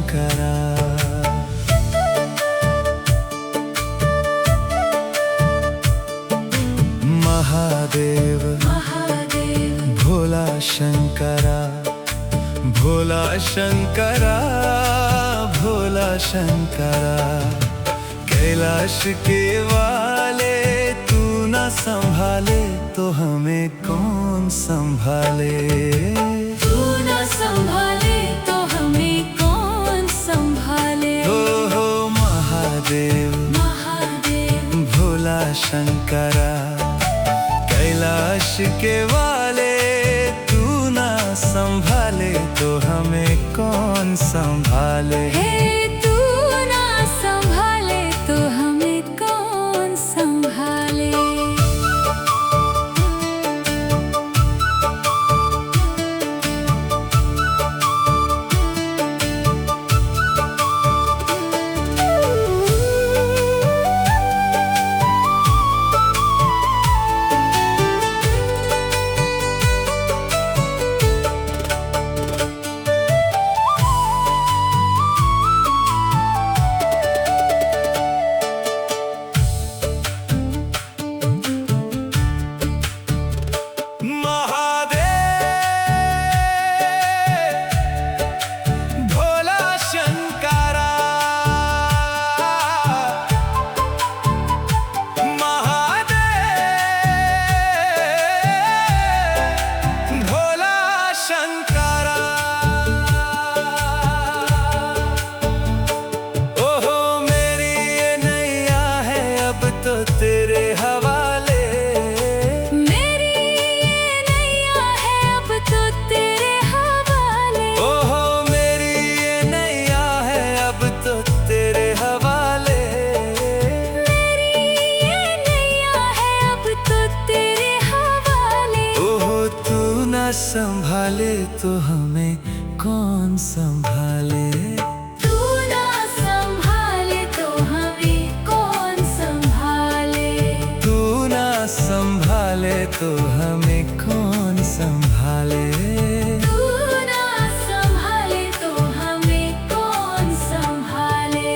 शंकरा। महादेव महादेव भोला शंकरा, भोला शंकरा, भोला शंकरा। कैलाश के वाले तू ना संभाले तो हमें कौन संभाले। तू ना संभाले तो हमें कौन संभाले। हो महादेव महादेव भोला शंकरा। कैलाश के वाले तू ना संभाले तो हमें कौन संभाले। हे तू ना संभाले तो हमें कौन संभाले। तेरे हवाले मेरी ये नैया है अब तो तेरे हवाले। ओहो मेरी ये नैया है अब तो तेरे हवाले। मेरी ये नैया है अब तो तेरे हवाले। ओहो तू ना संभाले तो हमें कौन संभाले। तू ना संभाले तो हमें कौन संभाले। तू ना संभाले तो हमें कौन संभाले। तू ना संभाले तो हमें कौन संभाले।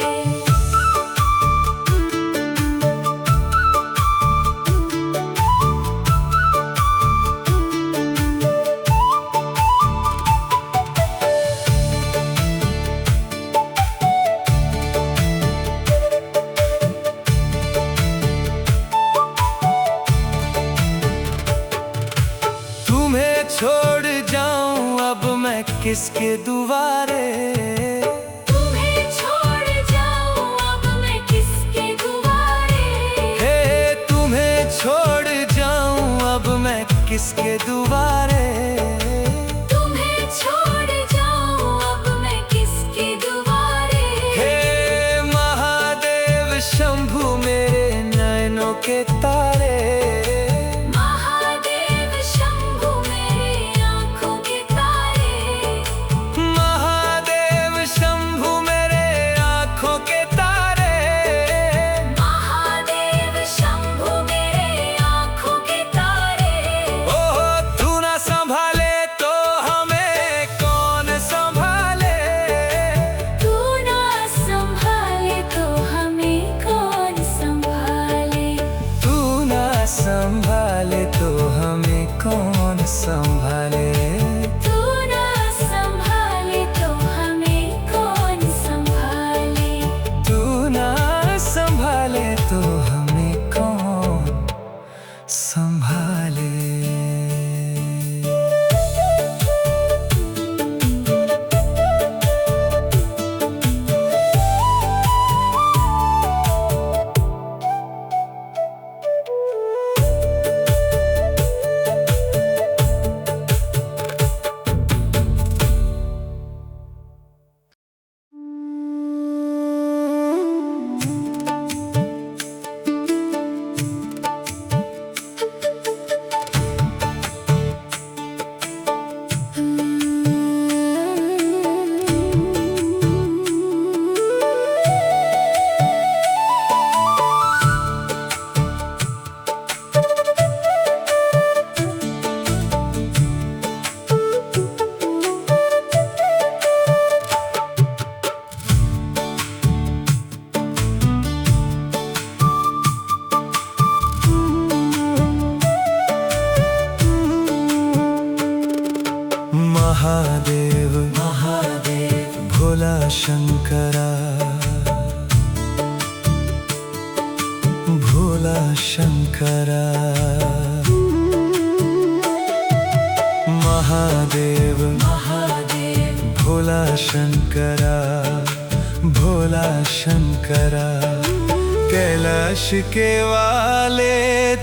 तुम्हें छोड़ जाऊं अब मैं किसके दुआरे। तुम्हें छोड़ जाऊं अब मैं किसके दुआरे। हे तुम्हें छोड़ जाऊं अब मैं किसके दुआरे। तुम्हें छोड़ जाऊं अब मैं किसके दुआरे। हे महादेव शंभु मेरे नैनों के तारे। महादेव शंभु मेरे आँखों के तारे। महादेव शंभु मेरे आँखों के तारे। महादेव शंभु मेरे आँखों के तारे। ओहो तू ना संभाले तो हमें कौन संभाले। तू ना संभाले तो हमें कौन संभाले। तू शंकरा, भोला शंकरा। महादेव महादेव भोला शंकरा, भोला शंकरा। कैलाश के वाले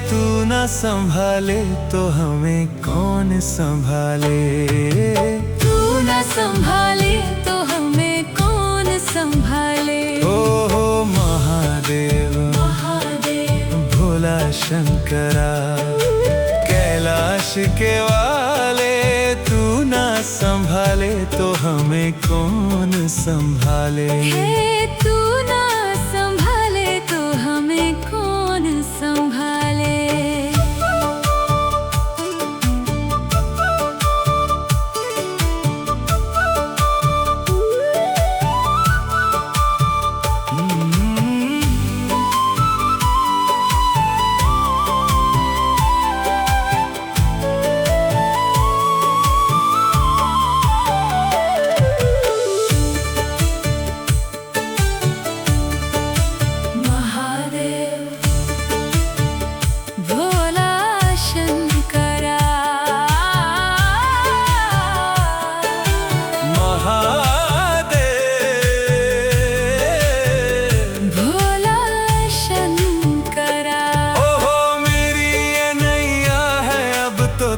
तू न संभाले तो हमें कौन संभाले। तू न संभाले तो हमें कौन संभाले। ओ महादेव महादेव भोला शंकरा। कैलाश के वाले तू न संभाले तो हमें कौन संभाले। हे तू न संभाले तो हमें कौन संभाले।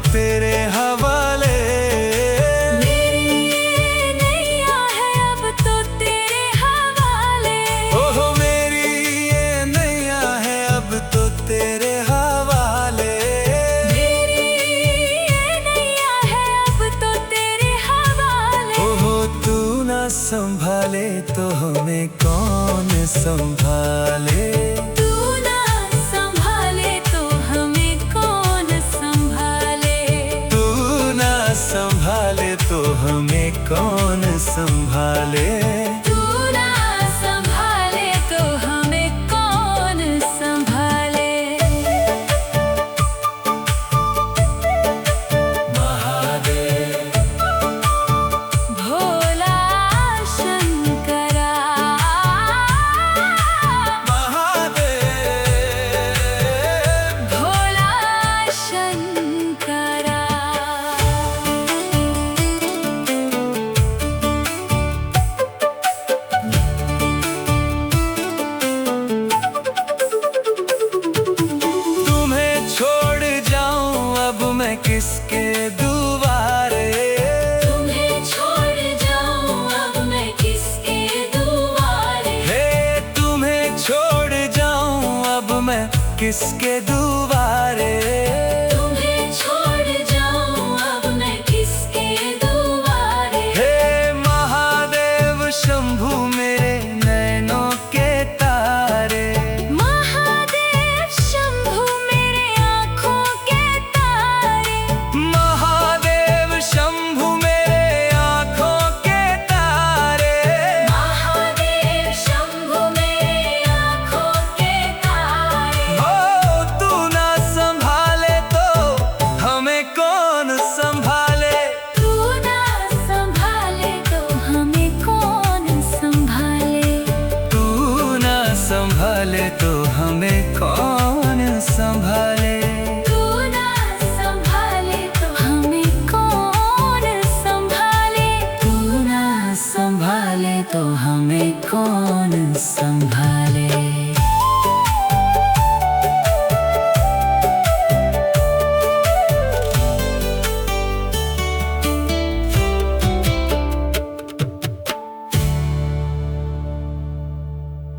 तेरे हवाले मेरी ये नैया है अब तो तेरे हवाले। ओहो मेरी ये नैया है अब तो तेरे हवाले। मेरी ये नैया है अब तो तेरे हवाले। ओहो तू ना संभाले तो हमें कौन संभाले। तू ना संभाले तो हमें कौन संभाले। संभाले तो हमें कौन संभाले। तू ना संभाले तो हमें कौन संभाले। महादेव भोला शंकरा। महादेव भोला शंकरा। मैं किसके दुआरे। तुम्हें छोड़ जाऊं अब मैं किसके दुआरे। हे तुम्हें छोड़ जाऊं अब मैं किसके दुआरे। तुम्हें छोड़ जाऊं अब मैं किसके दुआरे। हे महादेव शंभु मेरे नैनों के तारे। संभाले तो हमें कौन संभाले। तू ना संभाले तो हमें कौन संभाले। तू ना संभाले तो हमें कौन संभाले।